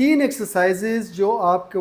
3 exercises जो आपको